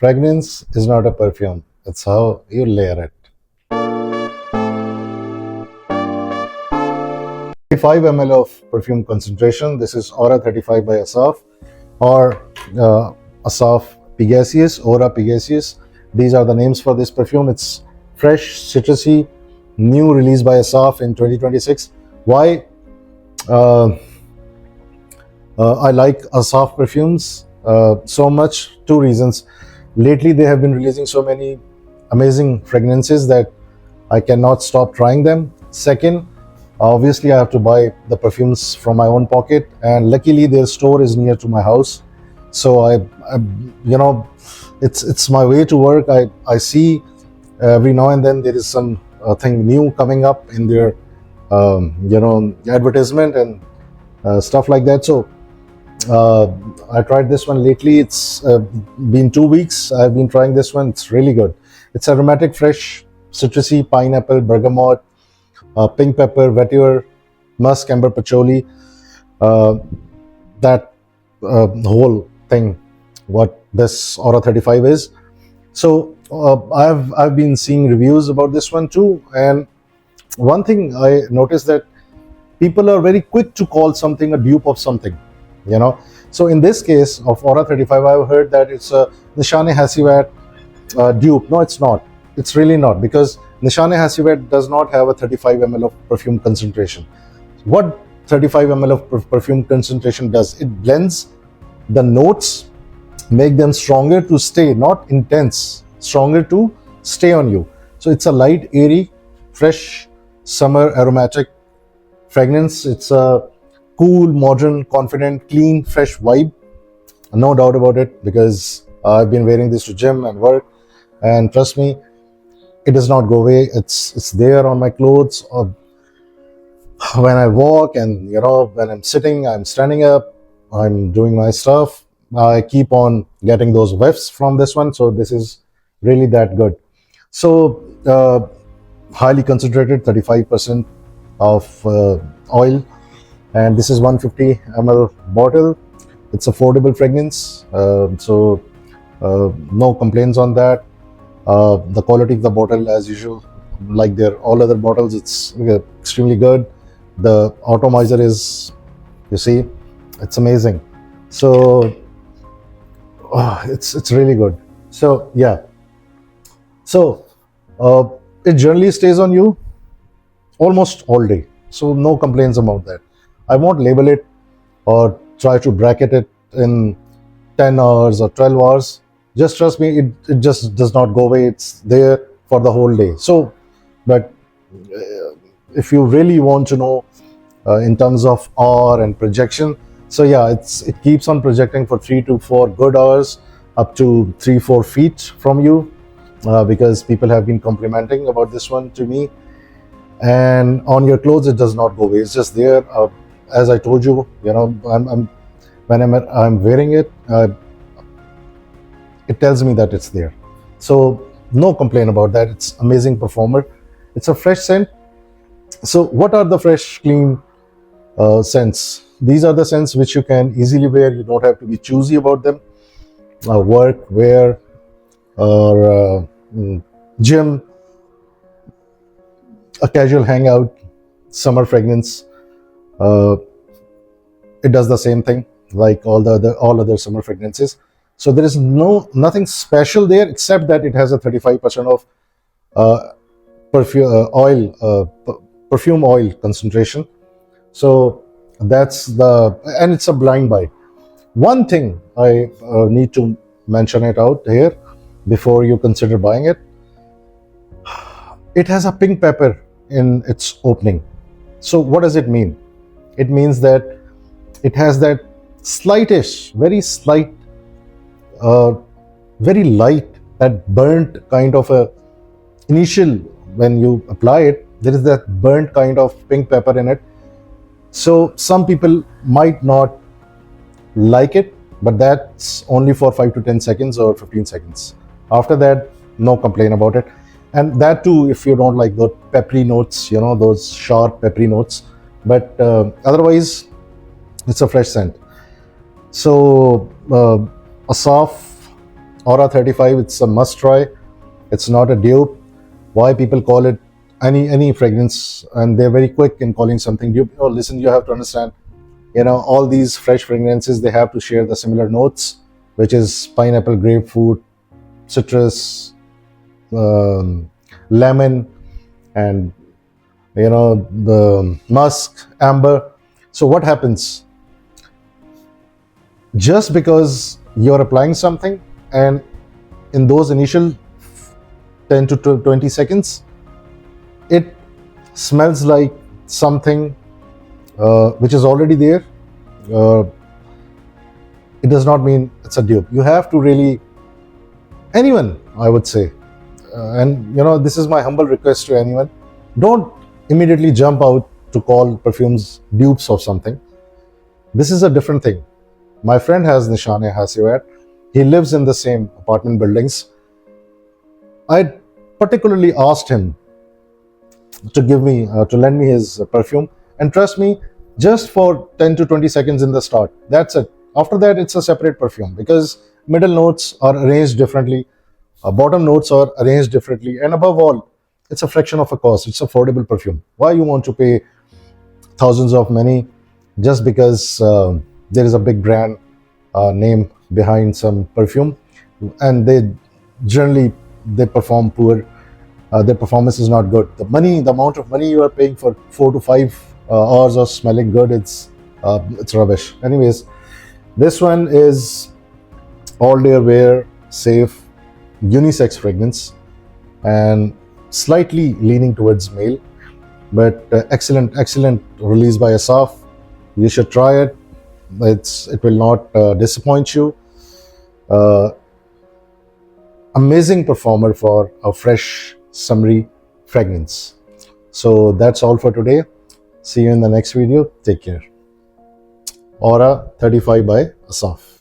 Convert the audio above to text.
Fragrance is not a perfume, it's how you layer it. 35 ml of perfume concentration. This is Aura 35 by Assaf, or Assaf Pegasus, Aura Pegasus. These are the names for this perfume. It's fresh, citrusy, new release by Assaf in 2026. Why I like Assaf perfumes so much? Two reasons. Lately, they have been releasing so many amazing fragrances that I cannot stop trying them. Second, obviously, I have to buy the perfumes from my own pocket, and luckily, their store is near to my house. So it's my way to work. I see every now and then there is some thing new coming up in their advertisement and stuff like that. So I tried this one lately. It's been 2 weeks. I've been trying this one. It's really good. It's aromatic, fresh, citrusy, pineapple, bergamot, pink pepper, vetiver, musk, amber, patchouli. That whole thing, what this Aura 35 is. So I've been seeing reviews about this one too, and one thing I noticed that people are very quick to call something a dupe of something. So in this case of Aura 35, I've heard that it's a Nishane Hacivat dupe. No, it's not. It's really not, because Nishane Hacivat does not have a 35 ml of perfume concentration. What 35 ml of perfume concentration does, it blends the notes, make them stronger to stay, not intense, stronger to stay on you. So it's a light, airy, fresh, summer aromatic fragrance. It's a cool, modern, confident, clean, fresh vibe. No doubt about it, because I've been wearing this to gym and work, and trust me, it does not go away. It's there on my clothes, or when I walk, and when I'm sitting, I'm standing up, I'm doing my stuff. I keep on getting those whiffs from this one. So this is really that good. So highly concentrated, 35% of oil, and this is 150 ml bottle. It's affordable fragrance, so no complaints on that. The quality of the bottle, as usual, like their all other bottles, it's extremely good. The atomizer is, you see, it's amazing. So it's really good. So yeah, so it generally stays on you almost all day, so no complaints about that. I won't label it or try to bracket it in 10 hours or 12 hours. Just trust me, it just does not go away. It's there for the whole day. So, but if you really want to know in terms of hour and projection, so yeah, it keeps on projecting for 3 to 4 good hours, up to 3-4 feet from you, because people have been complimenting about this one to me. And on your clothes, it does not go away. It's just there. As I told you, when I'm wearing it, it tells me that it's there. So no complaint about that. It's amazing performer. It's a fresh scent. So what are the fresh, clean scents? These are the scents which you can easily wear. You don't have to be choosy about them. Work, wear, or gym, a casual hangout, summer fragrance. It does the same thing like all other summer fragrances. So there is nothing special there, except that it has a 35% of perfume oil concentration. So that's and it's a blind buy. One thing I need to mention it out here before you consider buying it. It has a pink pepper in its opening. So what does it mean? It means that it has that slightish, very slight, very light, that burnt kind of a initial, when you apply it, there is that burnt kind of pink pepper in it. So some people might not like it, but that's only for 5 to 10 seconds or 15 seconds. After that, no complaint about it. And that too, if you don't like the peppery notes, those sharp peppery notes. But otherwise, it's a fresh scent. So Assaf Aura 35, it's a must try. It's not a dupe. Why people call it any fragrance, and they're very quick in calling something dupe. Oh, listen, you have to understand, all these fresh fragrances, they have to share the similar notes, which is pineapple, grapefruit, citrus, um, lemon, and the musk, amber. So what happens? Just because you're applying something, and in those initial 10 to 20 seconds, it smells like something which is already there, uh, it does not mean it's a dupe. You have to really, anyone, I would say, and this is my humble request to anyone: don't immediately jump out to call perfumes dupes of something. This is a different thing. My friend has Nishane Hacivat. He lives in the same apartment buildings. I particularly asked him to lend me his perfume, and trust me, just for 10 to 20 seconds in the start, that's it. After that, it's a separate perfume, because middle notes are arranged differently, bottom notes are arranged differently, and above all, it's a fraction of a cost. It's affordable perfume. Why you want to pay thousands of money just because there is a big brand name behind some perfume, and they perform poor. Their performance is not good. The amount of money you are paying for 4 to 5 hours of smelling good, it's rubbish. Anyways, this one is all day wear, safe, unisex fragrance, and slightly leaning towards male, but excellent release by Assaf. You should try it. It will not disappoint you. Uh, Amazing performer for a fresh summery fragrance. So that's all for today. See you in the next video. Take care. Aura 35 by Assaf.